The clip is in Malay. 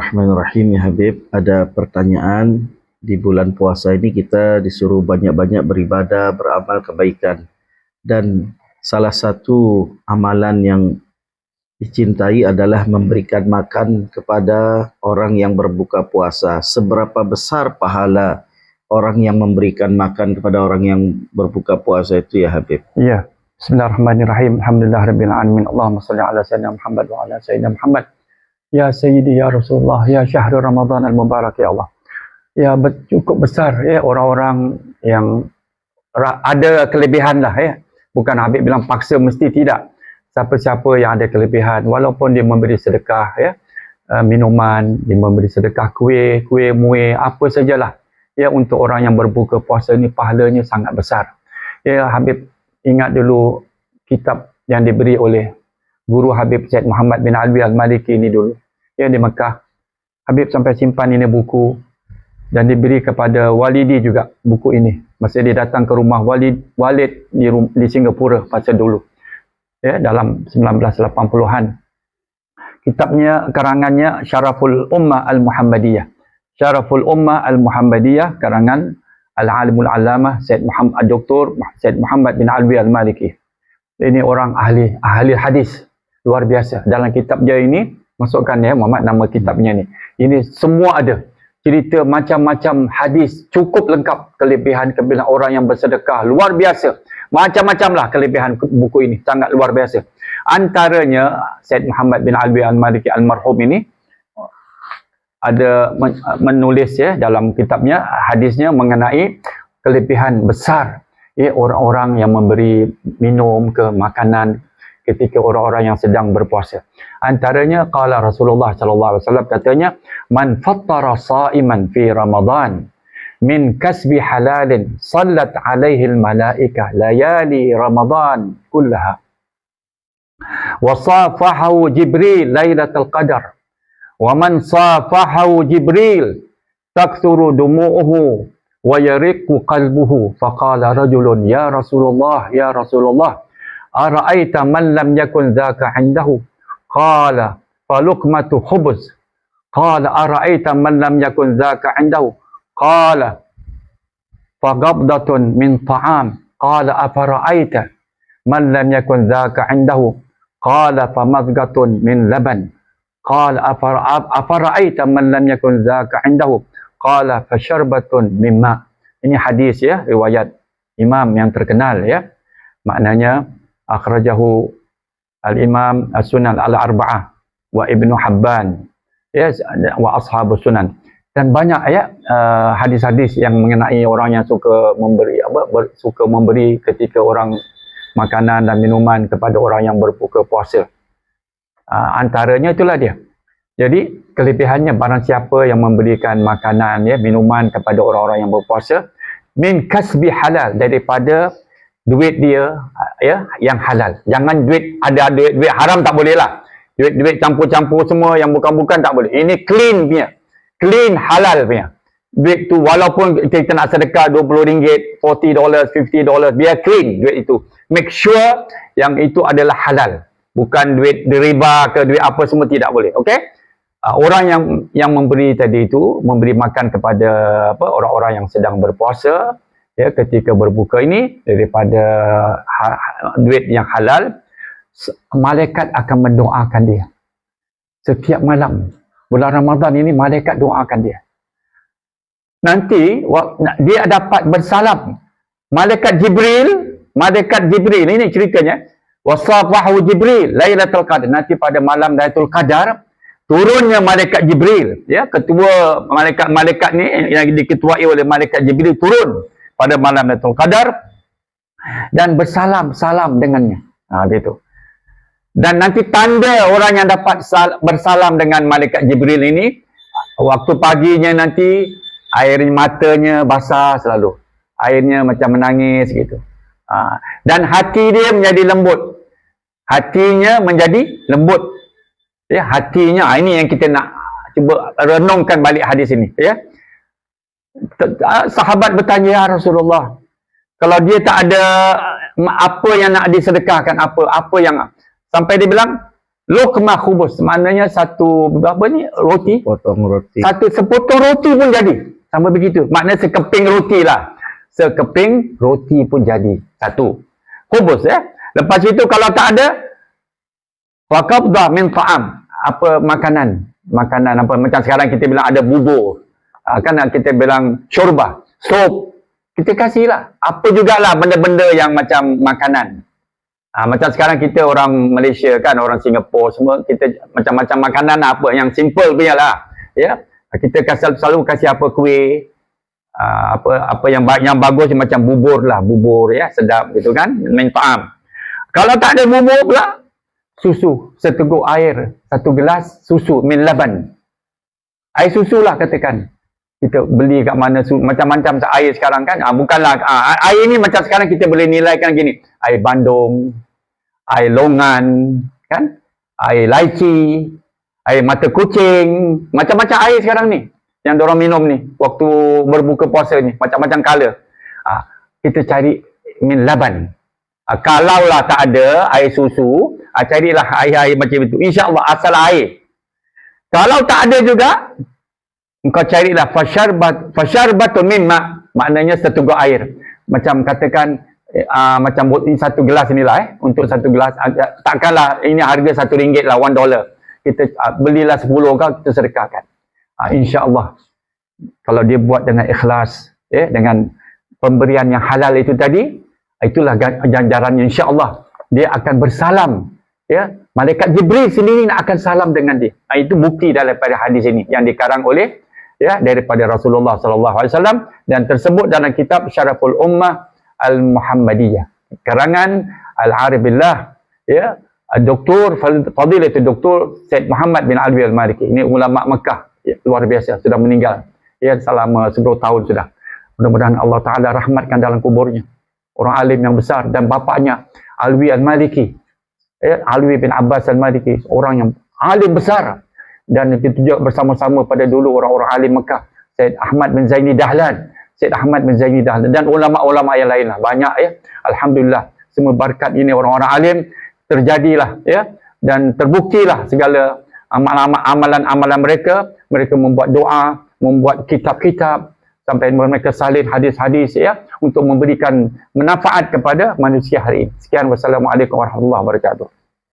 Bismillahirrahmanirrahim ya Habib, ada pertanyaan. Di bulan puasa ini kita disuruh banyak-banyak beribadah, beramal kebaikan. Dan salah satu amalan yang dicintai adalah memberikan makan kepada orang yang berbuka puasa. Seberapa besar pahala orang yang memberikan makan kepada orang yang berbuka puasa itu ya Habib? Ya, Bismillahirrahmanirrahim. Alhamdulillahirabbil alamin. Allahumma shalli ala sayyidina Muhammad wa ala sayyidina Muhammad. Ya Sayyidi ya Rasulullah, ya Syahrul Ramadan al-Mubarak ya Allah. Ya, cukup besar ya orang-orang yang ada kelebihan lah ya. Bukan Habib bilang paksa, mesti tidak. Siapa-siapa yang ada kelebihan, walaupun dia memberi sedekah ya, minuman, dia memberi sedekah kuih, muih, apa sajalah. Ya, untuk orang yang berbuka puasa ni pahalanya sangat besar. Ya, Habib ingat dulu kitab yang diberi oleh guru Habib Syed Muhammad bin Alwi Al-Maliki ni dulu. Ya, di Mekah. Habib sampai simpan ini buku dan diberi kepada Walidi juga buku ini. Masa dia datang ke rumah Walid di Singapura masa dulu. Ya, dalam 1980-an. Kitabnya, karangannya Syaraful Ummah Al-Muhammadiyah. Syaraful Ummah Al-Muhammadiyah, karangan Al-Alimul Alamah Syed Muhammad Dr. Syed Muhammad bin Alwi Al-Maliki. Ini orang ahli hadis luar biasa. Dalam kitab dia ini, masukkan ya Muhammad nama kitabnya ni. Ini semua ada. Cerita macam-macam hadis, cukup lengkap kelebihan orang yang bersedekah, luar biasa. Macam-macam lah kelebihan buku ini, sangat luar biasa. Antaranya Syed Muhammad bin Alwi Al-Maliki almarhum ini ada menulis ya dalam kitabnya, hadisnya mengenai kelebihan besar ya orang-orang yang memberi minum ke makanan ketika orang-orang yang sedang berpuasa. Antaranya qala Rasulullah sallallahu alaihi wasallam, katanya man fattara sa'iman fi Ramadan min kasbi halalin sallat alaihi al-malaikah layali Ramadan kullaha wa safahahu Jibril lailatul qadar wa man safahahu Jibril takthuru dumu'uhu wa yariqu qalbuhu faqala rajulun ya Rasulullah ara'aita man lam yakun dhaka 'indahu qala faluqmatu khubuz qala ara'aita man lam yakun dhaka 'indahu qala faghabdatun min ta'am qala afara'aita man lam yakun dhaka 'indahu qala famadghatun min laban qala afara'aita man lam yakun dhaka 'indahu qala fasharbatun min ma'. Ini hadis ya, riwayat imam yang terkenal ya. Maknanya akhrajahu al-Imam As-Sunan al-Arba'ah wa Ibnu Habban ya, wa ashabus sunan. Dan banyak ya hadis-hadis yang mengenai orang yang suka memberi ketika orang makanan dan minuman kepada orang yang berbuka puasa. Antaranya itulah dia. Jadi kelebihannya, barang siapa yang memberikan makanan ya, minuman kepada orang-orang yang berpuasa min kasbi halal, daripada duit dia ya yang halal. Jangan duit haram, tak boleh lah. Duit campur-campur semua yang bukan-bukan tak boleh. Ini clean punya. Clean halal punya. Duit tu walaupun kita nak sedekah RM20, $40, $50, biar clean duit itu. Make sure yang itu adalah halal. Bukan duit riba ke duit apa semua, tidak boleh. Okey? Orang yang memberi tadi itu, memberi makan kepada orang-orang yang sedang berpuasa ya, ketika berbuka ini daripada duit yang halal, malaikat akan mendoakan dia setiap malam. Bulan Ramadan ini malaikat doakan dia. Nanti dia dapat bersalam. Malaikat Jibril ini ceritanya, wasafahu Jibril lailatul qadar. Nanti pada malam Lailatul Qadar turunnya malaikat Jibril ya, ketua malaikat ni yang diketuai oleh malaikat Jibril turun pada malam Lailatul Qadar dan bersalam dengannya. Gitu. Dan nanti tanda orang yang dapat bersalam dengan malaikat Jibril ini, waktu paginya nanti air matanya basah selalu. Airnya macam menangis gitu. Dan hati dia menjadi lembut. Hatinya menjadi lembut. Ya, hatinya, ini yang kita nak cuba renungkan balik hadis ini ya. Sahabat bertanya, ya Rasulullah, kalau dia tak ada apa yang nak disedekahkan, apa yang, sampai dia bilang Luqmah khubus, maknanya satu apa ni roti, Potong roti. satu sepotong roti pun jadi. Sama begitu. Maknanya sekeping roti lah. Sekeping roti pun jadi. Satu. Khubus Lepas itu kalau tak ada, faqabda min ta'am. Apa makanan? Makanan apa? Macam sekarang kita bilang ada bubur. Kan kita bilang syurba, sup. Kita kasihlah. Apa jugalah benda-benda yang macam makanan. Macam sekarang kita orang Malaysia kan, orang Singapura semua, kita macam-macam makanan apa yang simple punya lah. Ya. Kita selalu kasih apa kuih, apa yang bagus macam bubur lah, bubur ya, sedap gitu kan, min ta'am. Kalau tak ada bubur pula, susu, seteguk air, satu gelas susu, min laban. Air susu lah katakan. Kita beli kat mana, macam-macam air sekarang kan. Bukanlah, air ni macam sekarang kita boleh nilaikan gini. Air Bandung, air Longan, kan? Air Lychee, air mata kucing, macam-macam air sekarang ni. Yang diorang minum ni, waktu berbuka puasa ni, macam-macam color. Kita cari min laban. Kalaulah tak ada air susu, carilah air-air macam itu. InsyaAllah asal air. Kalau tak ada juga, engkau carilah fasyarbatun min ma', maknanya seteguk air. Macam katakan macam satu gelas inilah untuk satu gelas, takkanlah ini harga RM1 lah, $1. Kita belilah 10 kau, kita sedekahkan. InsyaAllah kalau dia buat dengan ikhlas, dengan pemberian yang halal itu tadi, itulah ganjarannya. InsyaAllah dia akan bersalam. Malaikat Jibril sendiri nak akan salam dengan dia. Itu bukti daripada hadis ini yang dikarang oleh daripada Rasulullah SAW dan tersebut dalam kitab Syaraful Ummah Al-Muhammadiyah, karangan Al-Arif Billah, Dr. Fadilatul Dr. Said Muhammad bin Alwi Al-Maliki. Ini ulama Mekah, luar biasa, sudah meninggal selama 10 tahun sudah. Mudah-mudahan Allah Ta'ala rahmatkan dalam kuburnya. Orang alim yang besar, dan bapaknya Alwi Al-Maliki, Alwi bin Abbas Al-Maliki, orang yang alim besar. Dan itu juga bersama-sama pada dulu orang-orang alim Mekah, Said Ahmad bin Zaini Dahlan, Said Ahmad bin Zaini Dahlan, dan ulama-ulama yang lain lah, banyak Alhamdulillah, semua berkat ini orang-orang alim terjadilah dan terbuktilah segala amalan-amalan mereka. Mereka membuat doa, membuat kitab-kitab, sampai mereka salin hadis-hadis untuk memberikan manfaat kepada manusia hari ini. Sekian, wassalamualaikum warahmatullahi wabarakatuh.